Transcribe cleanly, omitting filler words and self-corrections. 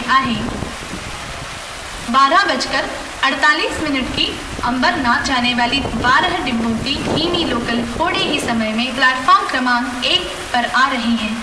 आहे। 12:48 की अंबरनाथ जाने वाली 12 डिब्बों की धीमी लोकल थोड़े ही समय में प्लेटफॉर्म क्रमांक 1 पर आ रही हैं।